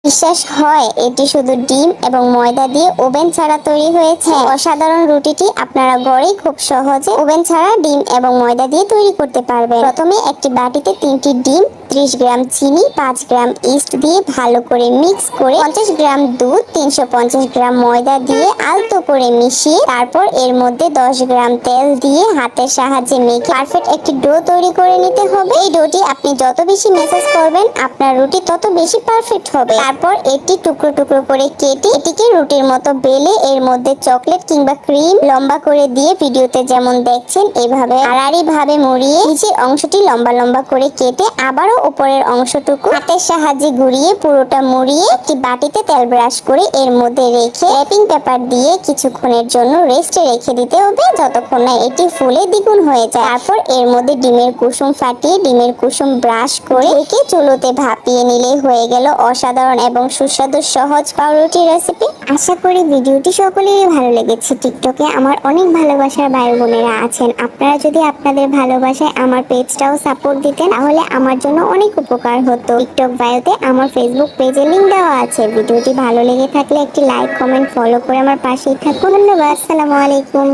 বিশ্বাস হয় এটি শুধু ডিম এবং ময়দা দিয়ে ওভেন ছাড়া তৈরি হয়েছে। অসাধারণ রুটিটি আপনারা ঘরেই খুব সহজে ওভেন ছাড়া ডিম এবং ময়দা দিয়ে তৈরি করতে পারবেন। প্রথমে একটি বাটিতে 3টি ডিম, 30 গ্রাম চিনি, 5 গ্রাম ইস্ট দিয়ে ভালো করে মিক্স করে 50 গ্রাম দুধ, 350 গ্রাম ময়দা দিয়ে আলতো করে মিশিয়ে তারপর এর মধ্যে 10 গ্রাম তেল দিয়ে হাতের সাহায্যে মেখে পারফেক্ট একটি ডো তৈরি করে নিতে হবে। এই ডোটি আপনি যত বেশি ম্যাসাজ করবেন আপনার রুটি তত বেশি পারফেক্ট হবে। তারপর এটি টুকরো টুকরো করে কেটে এটিকে রুটির মতো বেলে এর মধ্যে চকলেট কিংবা ক্রিম লম্বা করে দিয়ে ভিডিওতে যেমন দেখছেন এভাবে আড়াআড়ি ভাবে মুড়িয়ে নিচের অংশটি লম্বা লম্বা করে কেটে আবারও উপরের অংশটুকু হাতের সাহায্যে ঘুরিয়ে পুরোটা মুড়িয়ে একটি বাটিতে তেল ব্রাশ করে এর মধ্যে রেখে র্যাপিং পেপার দিয়ে কিছুক্ষণের জন্য রেস্টে রেখে দিতে হবে যতক্ষণ না এটি ফুলে দ্বিগুণ হয়ে যায়। তারপর এর মধ্যে ডিমের কুসুম ফাটিয়ে ডিমের কুসুম ব্রাশ করে রেখে চুলোতে ভাপিয়ে নিলেই হয়ে গেল অসাধারণ এবং সুস্বাদু সহজ পাউরুটি রেসিপি। আশা করি ভিডিওটি সকলেরই ভালো লেগেছে। টিকটকে আমার অনেক ভালোবাসার ভাই বোনেরা আছেন, আপনারা যদি আপনাদের ভালোবাসায় আমার পেজটাও সাপোর্ট দিতেন তাহলে আমার জন্য অনেক উপকার হতো। টিকটক বায়োতে আমার ফেসবুক পেজের লিংক দেওয়া আছে। ভিডিওটি ভালো লেগে থাকলে একটি লাইক, কমেন্ট, ফলো করে আমার পাশেই থাকুন। ধন্যবাদ। আসসালামু আলাইকুম।